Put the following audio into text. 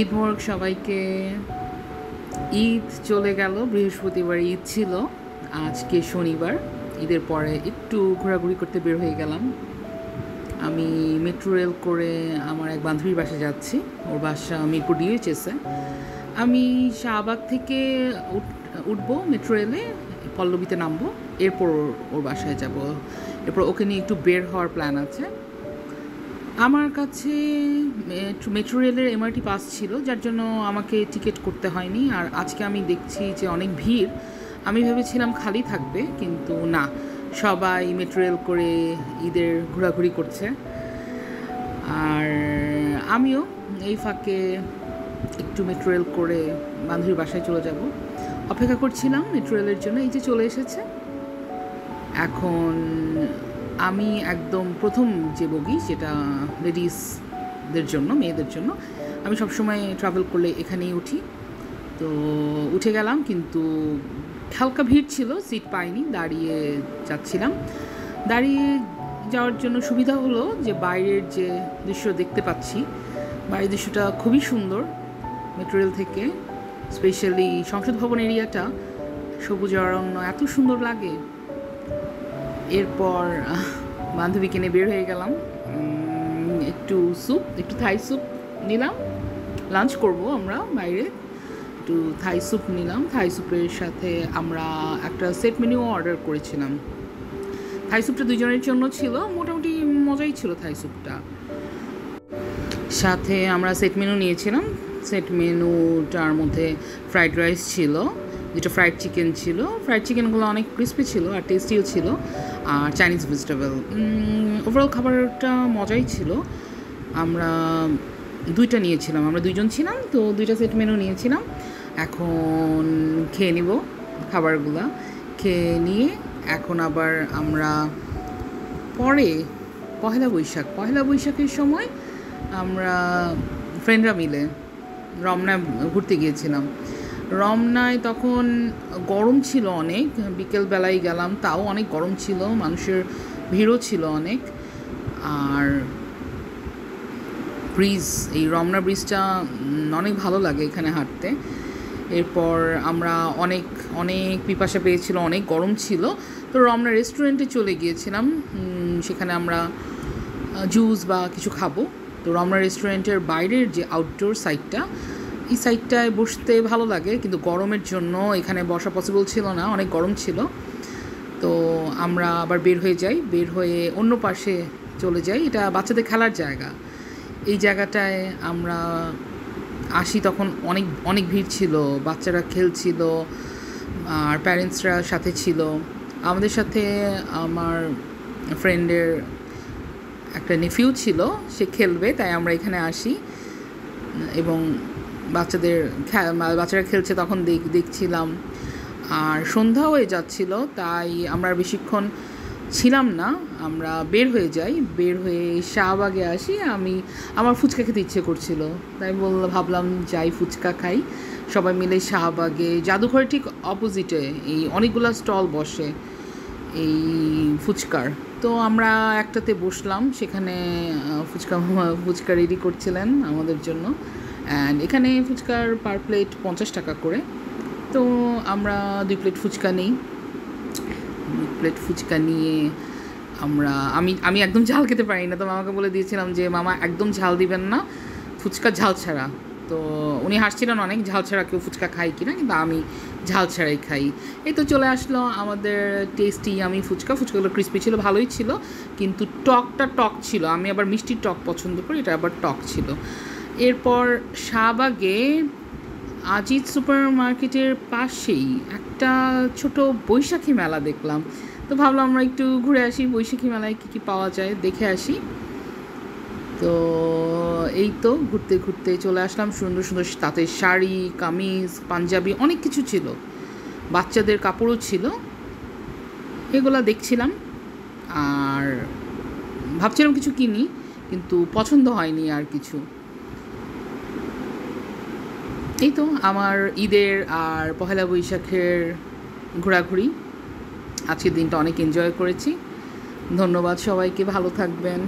ঈদ মোবারক সবাইকে। ঈদ চলে গেল, বৃহস্পতিবার ঈদ ছিল, আজকে শনিবার। ঈদের পরে একটু ঘোরাঘুরি করতে বের হয়ে গেলাম। আমি মেট্রো রেল করে আমার এক বান্ধবীর বাসায় যাচ্ছি। ওর বাসা মিরপুর ডিএইচএসে। আমি শাহবাগ থেকে উঠবো মেট্রো রেলে, পল্লবীতে নামবো, এরপর ওর বাসায় যাব। এরপর ওকে নিয়ে একটু বের হওয়ার প্ল্যান আছে। আমার কাছে মেট্রো রেলের এমআরটি পাস ছিল, যার জন্য আমাকে টিকিট করতে হয়নি। আর আজকে আমি দেখছি যে অনেক ভিড়। আমি ভেবেছিলাম খালি থাকবে, কিন্তু না, সবাই মেট্রো রেল করে ঈদের ঘোরাঘুরি করছে। আর আমিও এই ফাঁকে একটু মেট্রো রেল করে বান্ধবীর বাসায় চলে যাব। অপেক্ষা করছিলাম মেট্রো রেলের জন্য, এই যে চলে এসেছে। এখন আমি একদম প্রথম যে বগি, যেটা লেডিসদের জন্য, মেয়েদের জন্য, আমি সবসময় ট্রাভেল করলে এখানেই উঠি। তো উঠে গেলাম, কিন্তু হালকা ভিড় ছিল, সিট পাইনি, দাঁড়িয়ে যাচ্ছিলাম। দাঁড়িয়ে যাওয়ার জন্য সুবিধা হলো যে বাইরের যে দৃশ্য দেখতে পাচ্ছি, বাইরের দৃশ্যটা খুবই সুন্দর। মেট্রো রেল থেকে স্পেশালি সংসদ ভবন এরিয়াটা, সবুজ অরণ্য, এত সুন্দর লাগে। এরপর বান্ধবীকে নিয়ে বের হয়ে গেলাম। একটু থাই স্যুপ নিলাম। লাঞ্চ করব আমরা বাইরে, একটু থাই স্যুপ নিলাম। থাই স্যুপের সাথে আমরা একটা সেট মেনুও অর্ডার করেছিলাম। থাই স্যুপটা দুজনের জন্য ছিল, মোটামুটি মজাই ছিল থাই স্যুপটা। সাথে আমরা সেট মেনু নিয়েছিলাম। সেট মেনুটার মধ্যে ফ্রাইড রাইস ছিল, যেটা ফ্রাইড চিকেন ছিল। ফ্রাইড চিকেনগুলো অনেক ক্রিস্পি ছিল আর টেস্টিও ছিল, আর চাইনিজ ভেজিটেবল। ওভারঅল খাবারটা মজাই ছিল। আমরা দুইটা নিয়েছিলাম, আমরা দুইজন ছিলাম, তো দুইটা সেট মেনু নিয়েছিলাম। এখন খেয়ে নিব খাবারগুলা। খেয়ে নিয়ে এখন আবার আমরা পরে পহেলা বৈশাখের সময় আমরা ফ্রেন্ডরা মিলে রমনায় ঘুরতে গিয়েছিলাম। রমনায় তখন গরম ছিল অনেক, বিকেলবেলায় গেলাম, তাও অনেক গরম ছিল, মানুষের ভিড়ও ছিল অনেক। আর ব্রিজ, এই রমনা ব্রিজটা অনেক ভালো লাগে এখানে হাঁটতে। এরপর আমরা অনেক অনেক পিপাসা পেয়েছিল, অনেক গরম ছিল, তো রমনা রেস্টুরেন্টে চলে গিয়েছিলাম। সেখানে আমরা জুস বা কিছু খাবো। তো রমনা রেস্টুরেন্টের বাইরের যে আউটডোর সাইডটা, এই সাইডটায় বসতে ভালো লাগে, কিন্তু গরমের জন্য এখানে বসা পসিবল ছিল না, অনেক গরম ছিল। তো আমরা আবার বের হয়ে অন্য পাশে চলে যাই। এটা বাচ্চাদের খেলার জায়গা। এই জায়গাটায় আমরা আসি, তখন অনেক অনেক ভিড় ছিল, বাচ্চারা খেলছিল আর প্যারেন্টসরা সাথে ছিল। আমাদের সাথে আমার ফ্রেন্ডের একটা নেফিউ ছিল, সে খেলবে, তাই আমরা এখানে আসি এবং বাচ্চারা খেলছে তখন দেখছিলাম। আর সন্ধ্যা হয়ে যাচ্ছিল, তাই আমরা বেশিক্ষণ ছিলাম না, আমরা বের হয়ে শাহবাগে আসি। আমার ফুচকা খেতে ইচ্ছে করছিল, তাই ভাবলাম যাই ফুচকা খাই। সবাই মিলে শাহবাগে, জাদুঘরের ঠিক অপোজিটে এই অনেকগুলো স্টল বসে এই ফুচকার। তো আমরা একটাতে বসলাম, সেখানে ফুচকা রেডি করছিলেন আমাদের জন্য। অ্যান্ড এখানে ফুচকার পার প্লেট 50 টাকা করে। তো আমরা 2 প্লেট ফুচকা নিই। 2 প্লেট ফুচকা নিয়ে আমি একদম ঝাল খেতে পারি না, তো মামাকে বলে দিয়েছিলাম যে মামা একদম ঝাল দিবেন না, ফুচকা ঝাল ছাড়া। তো উনি হাসছিলেন অনেক, ঝাল ছাড়া কেউ ফুচকা খাই কিনা, কিন্তু আমি ঝাল ছাড়াই খাই। এই তো চলে আসলো আমাদের টেস্টি আমি ফুচকাগুলো ক্রিস্পি ছিল, ভালোই ছিল, কিন্তু টক ছিল। আমি আবার মিষ্টি টক পছন্দ করি, এটা আবার টক ছিল। এরপর শাহবাগে আজিজ সুপার মার্কেটের পাশেই একটা ছোট বৈশাখী মেলা দেখলাম। তো ভাবলাম আমরা একটু ঘুরে আসি, বৈশাখী মেলায় কী কী পাওয়া যায় দেখে আসি। তো এই তো ঘুরতে ঘুরতে চলে আসলাম। সুন্দর সুন্দর তাঁতের শাড়ি, কামিজ, পাঞ্জাবি, অনেক কিছু ছিল, বাচ্চাদের কাপড়ও ছিল, এগুলা দেখছিলাম। আর ভাবছিলাম কিছু কিনি, কিন্তু পছন্দ হয়নি আর কিছু। এই তো আমার ঈদের আর পহেলা বৈশাখের ঘোরাঘুরি। আজকের দিনটা অনেক এনজয় করেছি। ধন্যবাদ সবাইকে, ভালো থাকবেন।